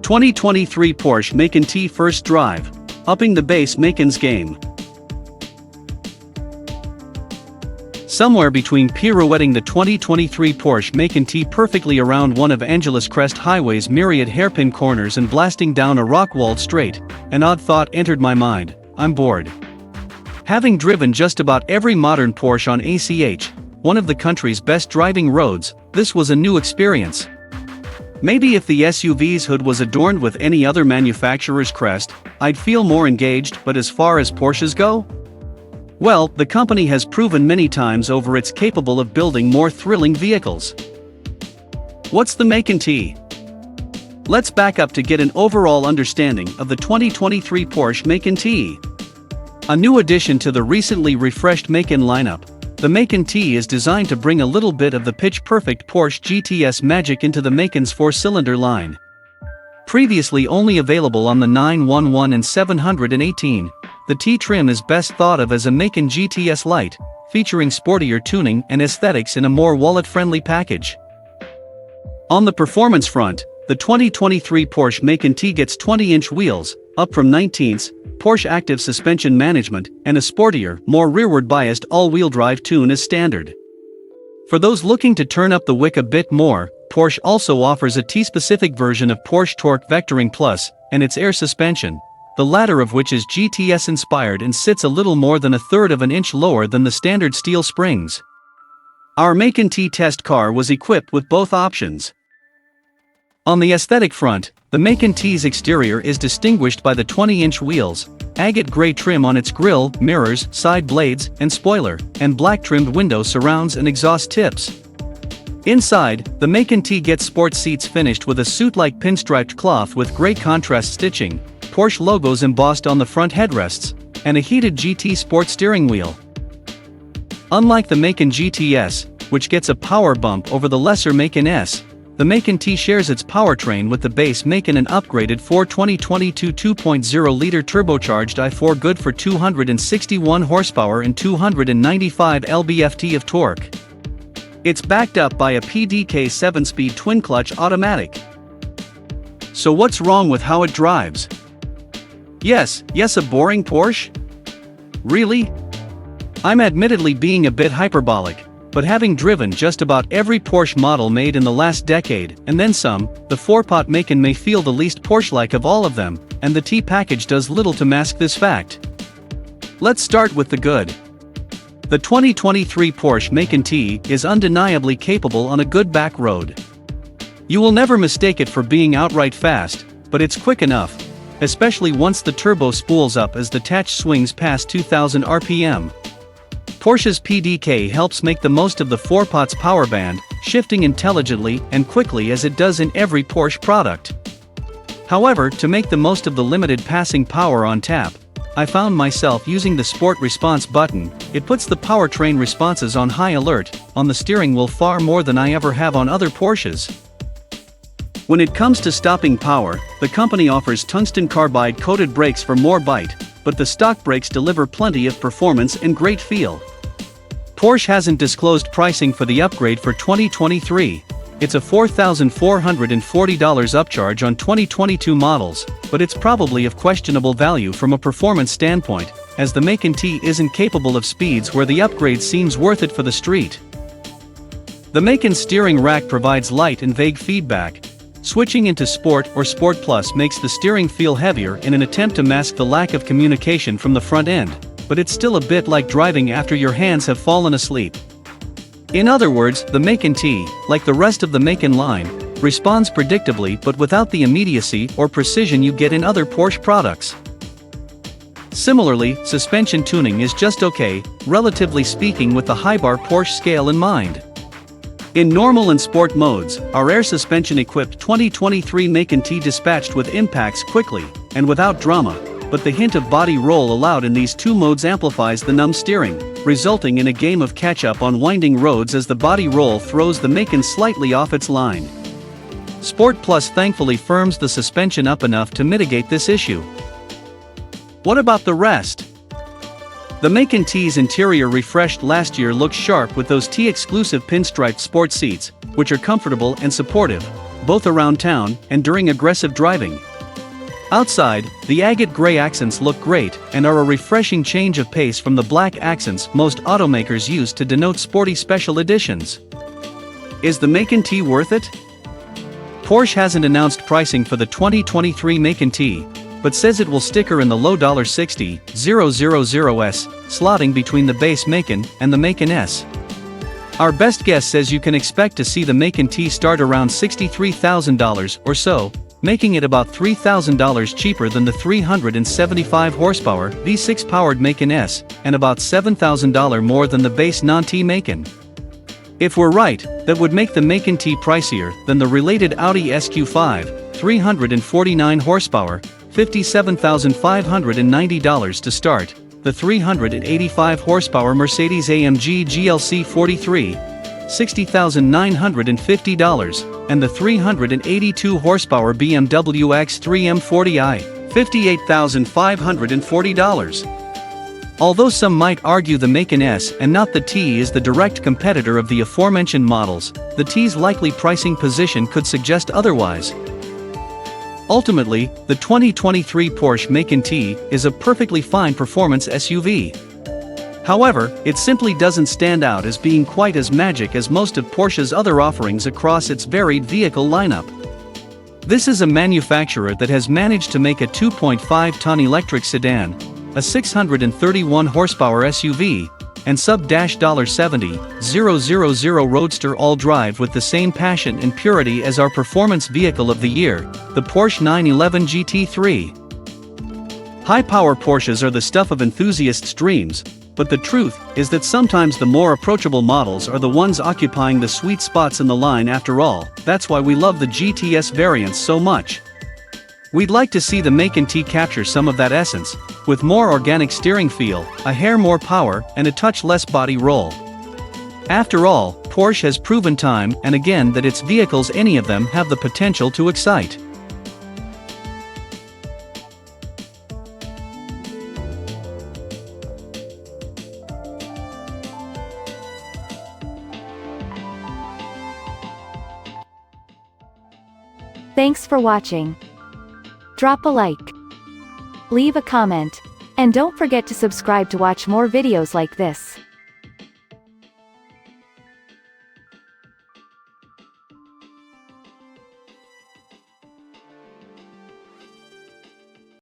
2023 Porsche Macan T First Drive, upping the bass Macan's game. Somewhere between pirouetting the 2023 Porsche Macan T perfectly around one of Angeles Crest Highway's myriad hairpin corners and blasting down a rock-walled straight, an odd thought entered my mind: I'm bored. Having driven just about every modern Porsche on ACH, one of the country's best driving roads, this was a new experience. Maybe if the SUV's hood was adorned with any other manufacturer's crest, I'd feel more engaged, but as far as Porsches go? Well, the company has proven many times over it's capable of building more thrilling vehicles. What's the Macan T? Let's back up to get an overall understanding of the 2023 Porsche Macan T. A new addition to the recently refreshed Macan lineup, the Macan T is designed to bring a little bit of the pitch-perfect Porsche GTS magic into the Macan's four-cylinder line. Previously only available on the 911 and 718, the T trim is best thought of as a Macan GTS Lite, featuring sportier tuning and aesthetics in a more wallet-friendly package. On the performance front, the 2023 Porsche Macan T gets 20-inch wheels, up from 19s, Porsche active suspension management, and a sportier, more rearward-biased all-wheel drive tune as standard. For those looking to turn up the wick a bit more, Porsche also offers a T-specific version of Porsche Torque Vectoring Plus, and its air suspension, the latter of which is GTS-inspired and sits a little more than a third of an inch lower than the standard steel springs. Our Macan T test car was equipped with both options. On the aesthetic front, the Macan T's exterior is distinguished by the 20-inch wheels, agate gray trim on its grille, mirrors, side blades, and spoiler, and black-trimmed window surrounds and exhaust tips. Inside, the Macan T gets sports seats finished with a suit-like pinstriped cloth with gray contrast stitching, Porsche logos embossed on the front headrests, and a heated GT Sport steering wheel. Unlike the Macan GTS, which gets a power bump over the lesser Macan S, the Macan T shares its powertrain with the base Macan, an upgraded 2022 2.0-liter turbocharged i4 good for 261 horsepower and 295 lb-ft of torque. It's backed up by a PDK 7-speed twin-clutch automatic. So what's wrong with how it drives? Yes, a boring Porsche? Really? I'm admittedly being a bit hyperbolic, but having driven just about every Porsche model made in the last decade, and then some, the four-pot Macan may feel the least Porsche-like of all of them, and the T package does little to mask this fact. Let's start with the good. The 2023 Porsche Macan T is undeniably capable on a good back road. You will never mistake it for being outright fast, but it's quick enough, especially once the turbo spools up as the tatch swings past 2000 RPM. Porsche's PDK helps make the most of the four-pot's power band, shifting intelligently and quickly as it does in every Porsche product. However, to make the most of the limited passing power on tap, I found myself using the Sport Response button. It puts the powertrain responses on high alert on the steering wheel far more than I ever have on other Porsches. When it comes to stopping power, the company offers tungsten carbide-coated brakes for more bite, but the stock brakes deliver plenty of performance and great feel. Porsche hasn't disclosed pricing for the upgrade for 2023. It's a $4,440 upcharge on 2022 models, but it's probably of questionable value from a performance standpoint, as the Macan T isn't capable of speeds where the upgrade seems worth it for the street. The Macan steering rack provides light and vague feedback. Switching into Sport or Sport Plus makes the steering feel heavier in an attempt to mask the lack of communication from the front end, but it's still a bit like driving after your hands have fallen asleep. In other words, the Macan T, like the rest of the Macan line, responds predictably but without the immediacy or precision you get in other Porsche products. Similarly, suspension tuning is just okay, relatively speaking, with the high-bar Porsche scale in mind. In normal and sport modes, our air suspension-equipped 2023 Macan T dispatched with impacts quickly, and without drama, but the hint of body roll allowed in these two modes amplifies the numb steering, resulting in a game of catch-up on winding roads as the body roll throws the Macan slightly off its line. Sport Plus thankfully firms the suspension up enough to mitigate this issue. What about the rest? The Macan T's interior refreshed last year looks sharp with those T-exclusive pinstriped sport seats, which are comfortable and supportive, both around town and during aggressive driving. Outside, the agate gray accents look great and are a refreshing change of pace from the black accents most automakers use to denote sporty special editions. Is the Macan T worth it? Porsche hasn't announced pricing for the 2023 Macan T, but says it will sticker in the low $60,000s, slotting between the base Macan and the Macan S. Our best guess says you can expect to see the Macan T start around $63,000 or so, making it about $3,000 cheaper than the 375 horsepower V6-powered Macan S, and about $7,000 more than the base non-T Macan. If we're right, that would make the Macan T pricier than the related Audi SQ5, 349 horsepower, $57,590 to start, the 385 horsepower Mercedes-AMG GLC 43, $60,950, and the 382 horsepower BMW X3 M40i, $58,540. Although some might argue the Macan S and not the T is the direct competitor of the aforementioned models, the T's likely pricing position could suggest otherwise. Ultimately, the 2023 Porsche Macan T is a perfectly fine performance SUV. However, it simply doesn't stand out as being quite as magic as most of Porsche's other offerings across its varied vehicle lineup. This is a manufacturer that has managed to make a 2.5-ton electric sedan, a 631 horsepower SUV, and sub-$70,000 roadster all-drive with the same passion and purity as our performance vehicle of the year, the Porsche 911 GT3. High-power Porsches are the stuff of enthusiasts' dreams, but the truth is that sometimes the more approachable models are the ones occupying the sweet spots in the line after all. That's why we love the GTS variants so much. We'd like to see the Macan T capture some of that essence, with more organic steering feel, a hair more power, and a touch less body roll. After all, Porsche has proven time and again that its vehicles, any of them, have the potential to excite. Thanks for watching. Drop a like, leave a comment, and don't forget to subscribe to watch more videos like this.